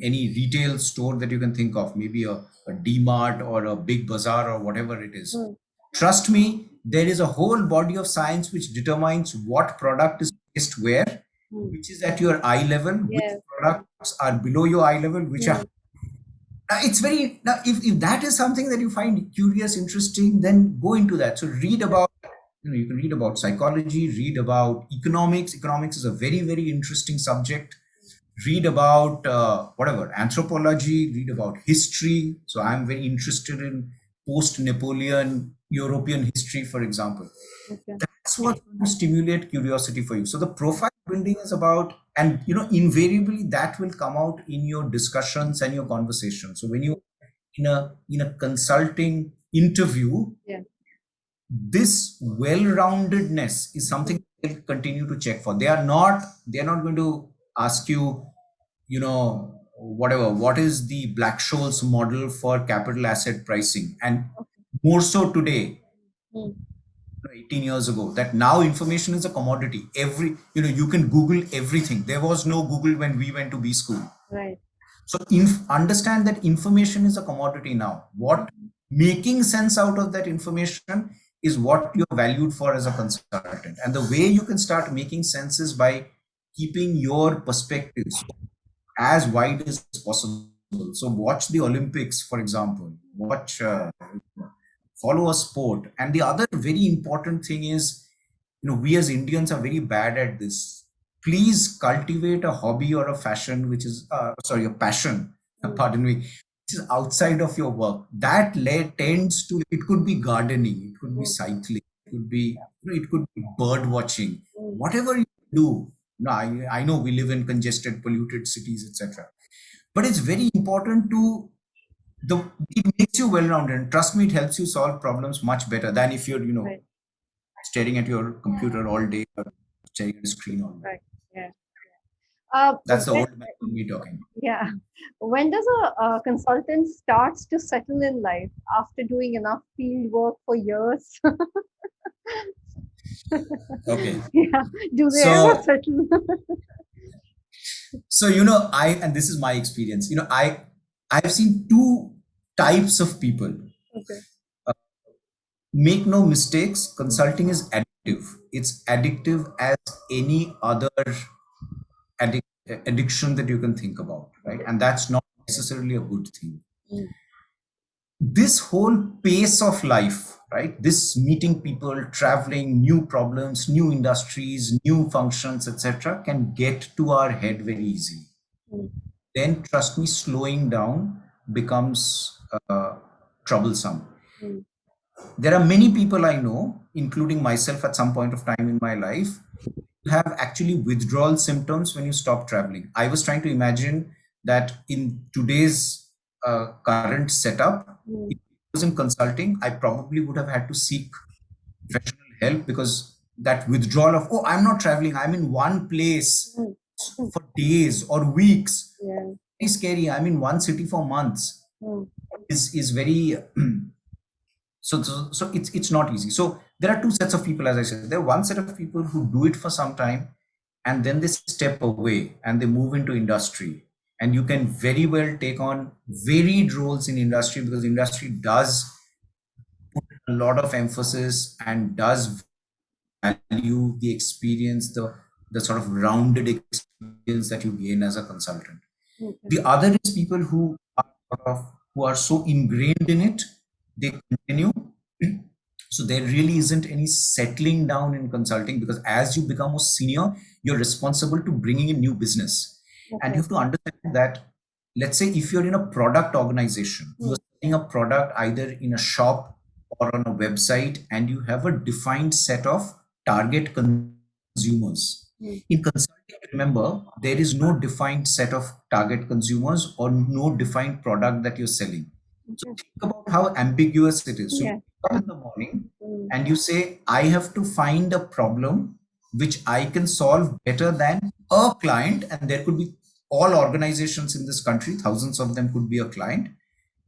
any retail store that you can think of, maybe a D-Mart or a Big Bazaar or whatever it is. Mm. Trust me, there is a whole body of science which determines what product is placed where, Mm. which is at your eye level, which Yes. products are below your eye level, which are Mm. it's very now if that is something that you find curious, interesting, then go into that. So read about, you can read about psychology, read about economics is a very, very interesting subject. Read about whatever, anthropology, read about history. So I'm very interested in post Napoleon European history, for example. Okay. That's what's going to stimulate curiosity for you. So the profile building is about, and invariably that will come out in your discussions and your conversations. So when you in a consulting interview, Yeah. this well-roundedness is something they'll continue to check for. They're not going to ask you, whatever, what is the Black-Scholes model for capital asset pricing, and more so today, Mm. 18 years ago, that now information is a commodity. You can Google everything. There was no Google when we went to B school. Right. So understand that information is a commodity now. What making sense out of that information is what you're valued for as a consultant. And the way you can start making sense is by keeping your perspectives as wide as possible. So watch the Olympics, for example. Follow a sport. And the other very important thing is, we as Indians are very bad at this. Please cultivate a hobby or a fashion, which is, a passion, pardon me, which is outside of your work. That tends to, it could be gardening, it could be Mm. cycling, it could be, it could be bird watching, Mm. whatever you do. No, I know we live in congested, polluted cities, etc. But it's very important to it makes you well-rounded. And trust me, it helps you solve problems much better than if you're, Right. staring at your computer all day or staring at a screen all day. Right. Yeah. That's the When, old man in me talking. yeah. When does a consultant starts to settle in life after doing enough field work for years? Okay. Yeah. Do they ever So, settle? and this is my experience. I've seen two types of people. Okay. Make no mistakes, consulting is addictive. It's addictive as any other addiction that you can think about, right? And that's not necessarily a good thing. Mm. This whole pace of life, right? This meeting people, traveling, new problems, new industries, new functions, etc., can get to our head very easily. Mm. Then, trust me, slowing down becomes troublesome. Mm. There are many people I know, including myself at some point of time in my life, who have actually withdrawal symptoms when you stop traveling. I was trying to imagine that in today's current setup, Mm. if I was in consulting, I probably would have had to seek professional help, because that withdrawal of, oh, I'm not traveling, I'm in one place Mm. Mm. for days or weeks, Yeah. very scary. I'm in one city for months, Mm. is very so it's not easy. So there are two sets of people, as I said. There are one set of people who do it for some time and then they step away and they move into industry, and you can very well take on varied roles in industry, because industry does put a lot of emphasis and does value the experience, the sort of rounded experience that you gain as a consultant. Okay. The other is people who are who are so ingrained in it, they continue. So there really isn't any settling down in consulting, because as you become more senior, you're responsible to bringing in new business. And Okay. you have to understand that, let's say if you're in a product organization, you're selling a product either in a shop or on a website, and you have a defined set of target consumers. Mm. In consulting, remember, there is no defined set of target consumers or no defined product that you're selling. So Okay. think about how ambiguous it is. So you Yeah. wake up in the morning Mm. and you say, I have to find a problem which I can solve better than a client. And there could be all organizations in this country, thousands of them could be a client.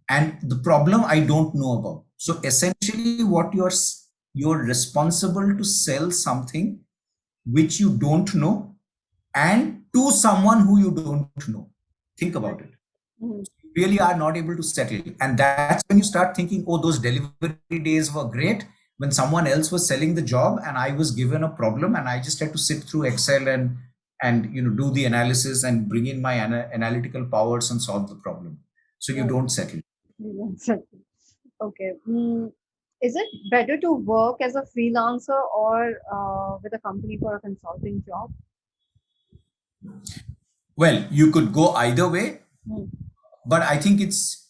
And the problem I don't know about. So essentially, what you're responsible to sell something which you don't know, and to someone who you don't know. Think about it. Mm. You really are not able to settle. And that's when you start thinking, oh, those delivery days were great when someone else was selling the job and I was given a problem and I just had to sit through Excel and do the analysis and bring in my analytical powers and solve the problem. So you Right. don't settle. You don't settle. Okay. Is it better to work as a freelancer or with a company for a consulting job? Well, you could go either way, Mm. but I think it's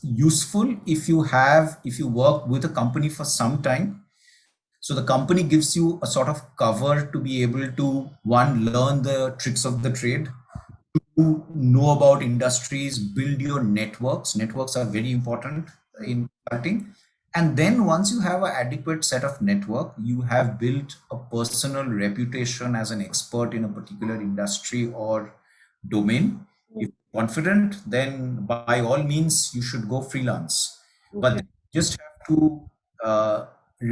useful if you work with a company for some time. So the company gives you a sort of cover to be able to, one, learn the tricks of the trade, to know about industries, build your networks. Networks are very important in consulting. And then once you have an adequate set of network, you have built a personal reputation as an expert in a particular industry or domain. If Mm. you're confident, then by all means, you should go freelance. But Okay. you just have to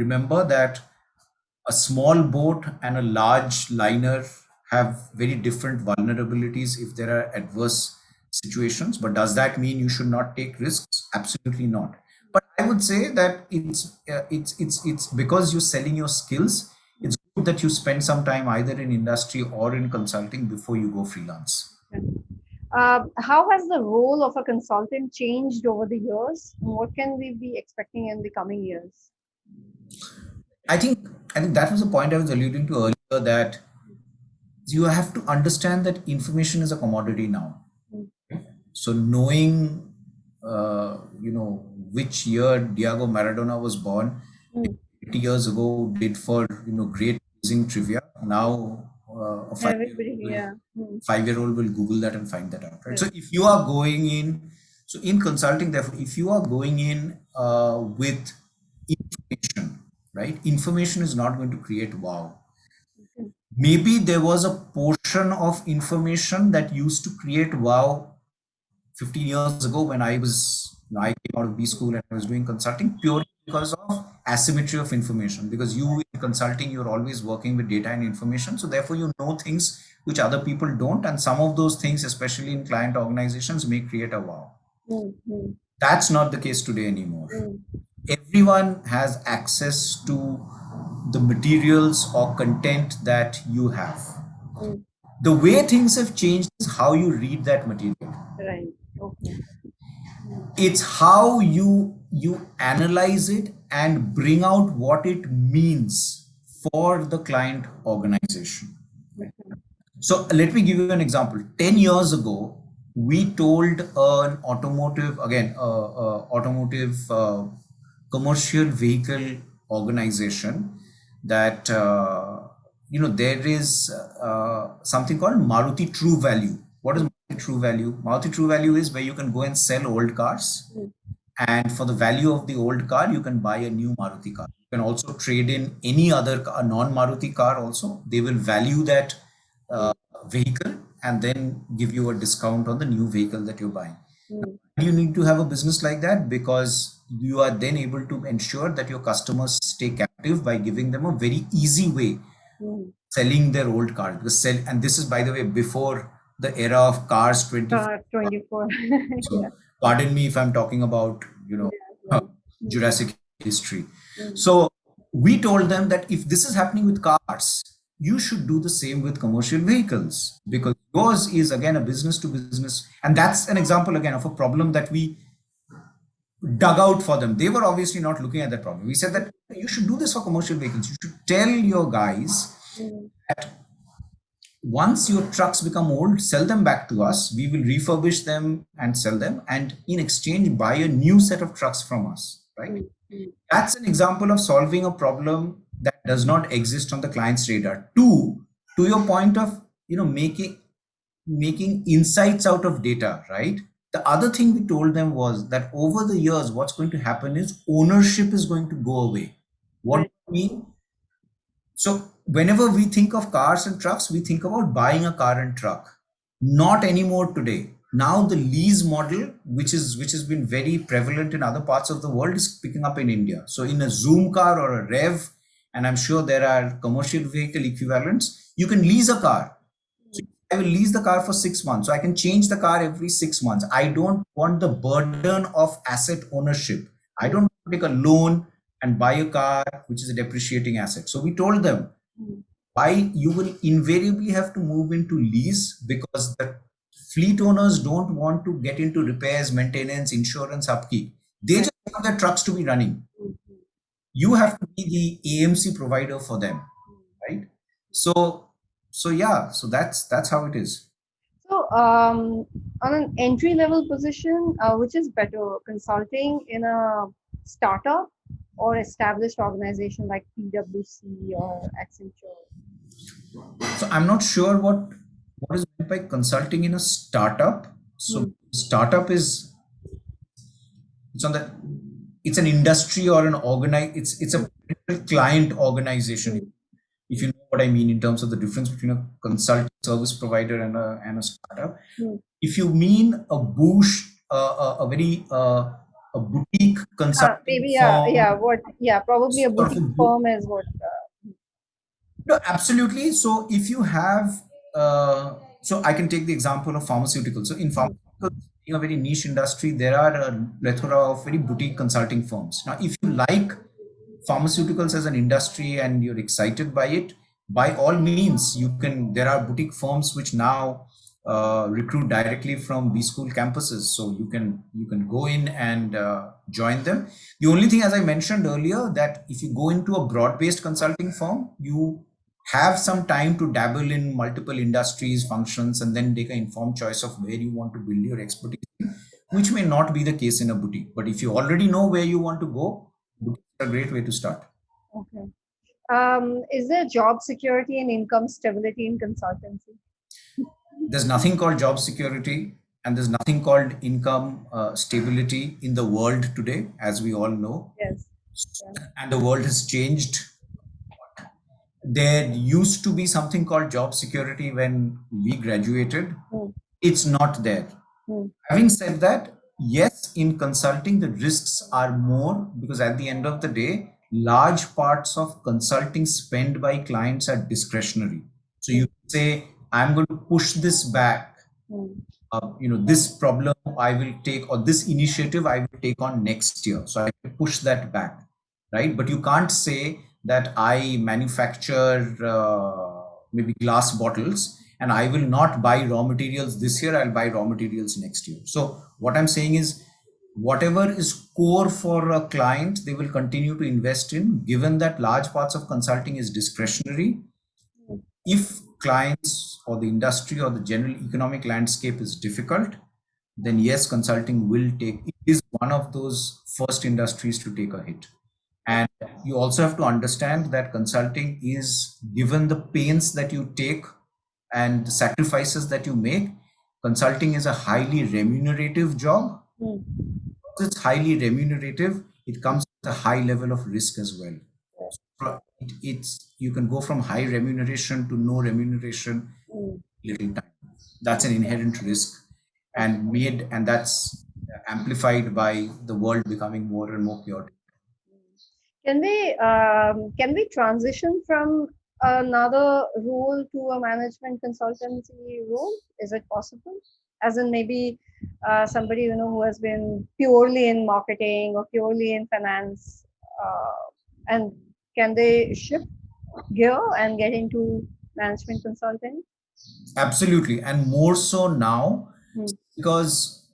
remember that a small boat and a large liner have very different vulnerabilities if there are adverse situations. But does that mean you should not take risks? Absolutely not. But I would say that it's because you're selling your skills. It's good that you spend some time either in industry or in consulting before you go freelance. Okay. How has the role of a consultant changed over the years? What can we be expecting in the coming years? I think I think that was the point I was alluding to earlier, that you have to understand that information is a commodity now. Mm. So knowing, which year Diego Maradona was born, Mm. 80 years ago, did for great using trivia. Now, a Everybody, yeah. Mm. 5-year-old will Google that and find that out, right? So Correct. if you are going in, So in consulting, therefore, if you are going in with information, right? Information is not going to create wow. Maybe there was a portion of information that used to create wow 15 years ago when I came out of B school and I was doing consulting purely because of asymmetry of information. Because you in consulting, you're always working with data and information. So therefore you know things which other people don't. And some of those things, especially in client organizations, may create a wow. Mm-hmm. That's not the case today anymore. Mm-hmm. Everyone has access to the materials or content that you have. Mm. The way things have changed is how you read that material. Right. Okay. It's how you analyze it and bring out what it means for the client organization. So let me give you an example. 10 years ago, we told an automotive, again, automotive commercial vehicle organization that, there is something called Maruti True Value. What is Maruti True Value? Maruti True Value is where you can go and sell old cars. And for the value of the old car, you can buy a new Maruti car. You can also trade in any other non-Maruti car also. They will value that vehicle and then give you a discount on the new vehicle that you're buying. You need to have a business like that because you are then able to ensure that your customers stay captive by giving them a very easy way selling their old cars. And this is, by the way, before the era of cars 24. 24. So Yeah. pardon me if I'm talking about, Yeah. Jurassic history. Mm. So we told them that if this is happening with cars, you should do the same with commercial vehicles because yours is again a business to business. And that's an example again of a problem that we dug out for them. They were obviously not looking at that problem. We said that you should do this for commercial vehicles. You should tell your guys that once your trucks become old, sell them back to us. We will refurbish them and sell them. And in exchange, buy a new set of trucks from us, right? That's an example of solving a problem that does not exist on the client's radar. Two, to your point of, making insights out of data, right? The other thing we told them was that over the years, what's going to happen is ownership is going to go away. What do I mean? So whenever we think of cars and trucks, we think about buying a car and truck. Not anymore today. Now the lease model, which has been very prevalent in other parts of the world, is picking up in India. So in a Zoom car or a Rev, and I'm sure there are commercial vehicle equivalents, you can lease a car. So I will lease the car for 6 months. So I can change the car every 6 months. I don't want the burden of asset ownership. I don't want to take a loan and buy a car, which is a depreciating asset. So we told them, why you will invariably have to move into lease because the fleet owners don't want to get into repairs, maintenance, insurance, upkeep. They just want their trucks to be running. You have to be the AMC provider for them, right? So that's how it is. So, on an entry level position, which is better, consulting in a startup or established organization like PwC or Accenture? So I'm not sure what is meant by consulting in a startup. So startup is it's on the it's an industry or an it's a client organization. If you know what I mean in terms of the difference between a consulting service provider and a startup. If you mean a boost, a very a boutique consulting Maybe, firm, probably a sort of boutique firm is what. no, absolutely. So if you have, so I can take the example of pharmaceuticals. So in pharmaceuticals, being a very niche industry, there are a plethora of very boutique consulting firms. Now, if you like pharmaceuticals as an industry and you're excited by it, by all means, you can. There are boutique firms which now recruit directly from B school campuses, so you can go in and join them. The only thing, as I mentioned earlier, that if you go into a broad-based consulting firm, you have some time to dabble in multiple industries, functions, and then take an informed choice of where you want to build your expertise, which may not be the case in a boutique. But if you already know where you want to go, boutique is a great way to start. Okay. Is there job security and income stability in consultancy? There's nothing called job security. and there's nothing called income stability in the world today, as we all know. Yes. Yeah. And the world has changed. There used to be something called job security when we graduated. Mm. It's not there. Mm. Having said that, yes, in consulting, the risks are more because at the end of the day, large parts of consulting spent by clients are discretionary. So you say, I'm going to push this back. Mm. This problem I will take, or this initiative I will take on next year. So I can push that back, right? But you can't say that I manufacture maybe glass bottles and I will not buy raw materials this year, I'll buy raw materials next year. So what I'm saying is, whatever is core for a client, they will continue to invest in, given that large parts of consulting is discretionary. If clients or the industry or the general economic landscape is difficult, then yes, consulting will take, it is one of those first industries to take a hit. And you also have to understand that consulting is, given the pains that you take and the sacrifices that you make, consulting is a highly remunerative job. Mm. Because it's highly remunerative, it comes with a high level of risk as well. It's you can go from high remuneration to no remuneration Mm. little time. That's an inherent risk, and that's amplified by the world becoming more and more chaotic. Can we transition from another role to a management consultancy role? Is it possible? As in maybe somebody who has been purely in marketing or purely in finance, and can they shift gear and get into management consulting? Absolutely, and more so now Hmm. because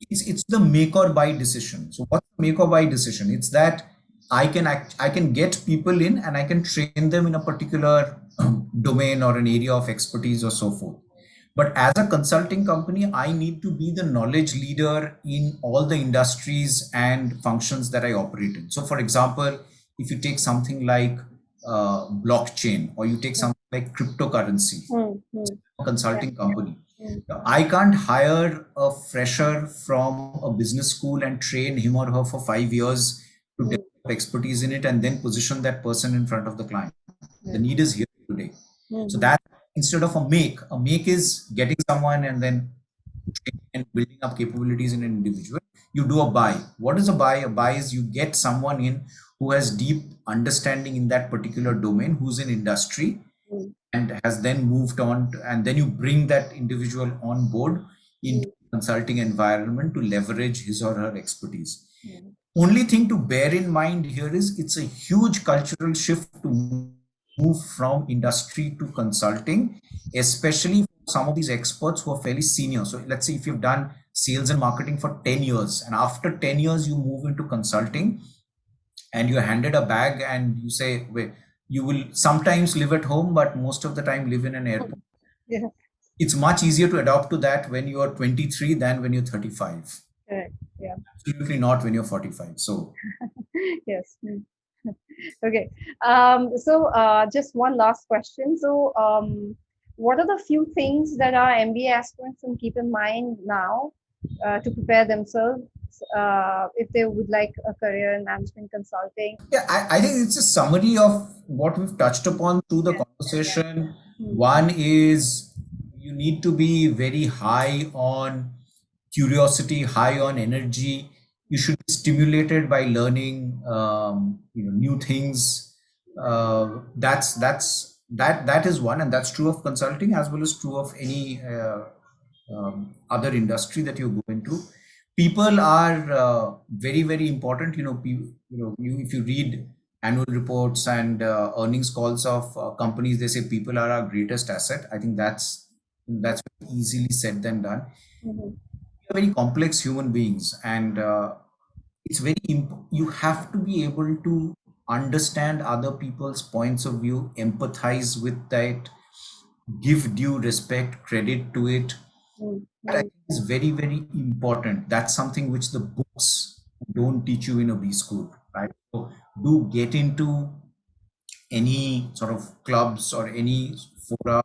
it's the make or buy decision. So what's the make or buy decision? It's that I can get people in and I can train them in a particular domain or an area of expertise or so forth. But as a consulting company, I need to be the knowledge leader in all the industries and functions that I operate in. So for example, if you take something like blockchain, or you take something like cryptocurrency, Hmm. Hmm. a Yeah. consulting company, Hmm. I can't hire a fresher from a business school and train him or her for 5 years to Hmm. develop expertise in it and then position that person in front of the client. The Yeah. need is here today. Hmm. So that, instead of a make is getting someone and then training and building up capabilities in an individual. You do a buy. What is a buy? A buy is you get someone in who has deep understanding in that particular domain, who's in industry, Hmm. and has then moved on to, and then you bring that individual on board into consulting environment to leverage his or her expertise. Hmm. Only thing to bear in mind here is it's a huge cultural shift to move from industry to consulting, especially some of these experts who are fairly senior. So let's say if you've done sales and marketing for 10 years and after 10 years you move into consulting and you're handed a bag and you say, wait, you will sometimes live at home, but most of the time live in an airport. Yeah. It's much easier to adapt to that when you are 23 than when you're 35. Correct. Yeah. Absolutely not when you're 45. So Yes. Mm. Okay. So just one last question. So, what are the few things that our MBA aspirants can keep in mind now to prepare themselves if they would like a career in management consulting? yeah, I think it's a summary of what we've touched upon through the Yeah. Yeah. conversation. Hmm. One is you need to be very high on curiosity, high on energy. You should be stimulated by learning, new things. That is one, and that's true of consulting as well as true of any other industry that you go into. People are very important. If you read annual reports and earnings calls of companies, they say people are our greatest asset. I think that's easily said than done. Mhm. We're very complex human beings, and it's you have to be able to understand other people's points of view, empathize with that, give due respect, credit to it. Mm. That I Mm. think is very important. That's something which the books don't teach you in a B school, right? So do get into any sort of clubs or any fora.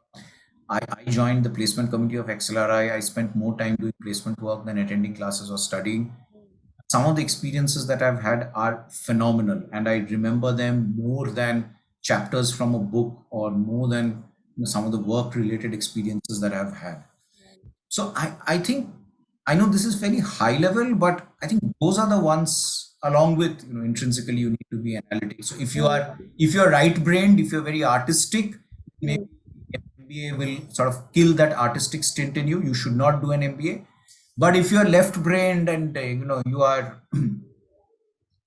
I joined the placement committee of XLRI. I spent more time doing placement work than attending classes or studying. Some of the experiences that I've had are phenomenal, and I remember them more than chapters from a book or more than some of the work related experiences that I've had. So I think I know this is very high level, but I think those are the ones along with intrinsically you need to be analytic. So if you're right brained, if you're very artistic, maybe MBA will sort of kill that artistic stint in you. You should not do an MBA. But if you're left brained and you are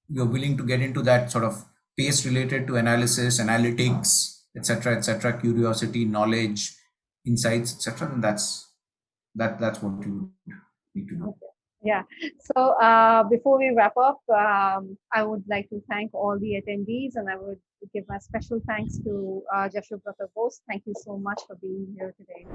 you're willing to get into that sort of pace related to analysis, analytics, etc., curiosity, knowledge, insights, etc., then that's what you need to do. Yeah. So before we wrap up, I would like to thank all the attendees, and I would give my special thanks to Jashobrat Bose. Thank you so much for being here today.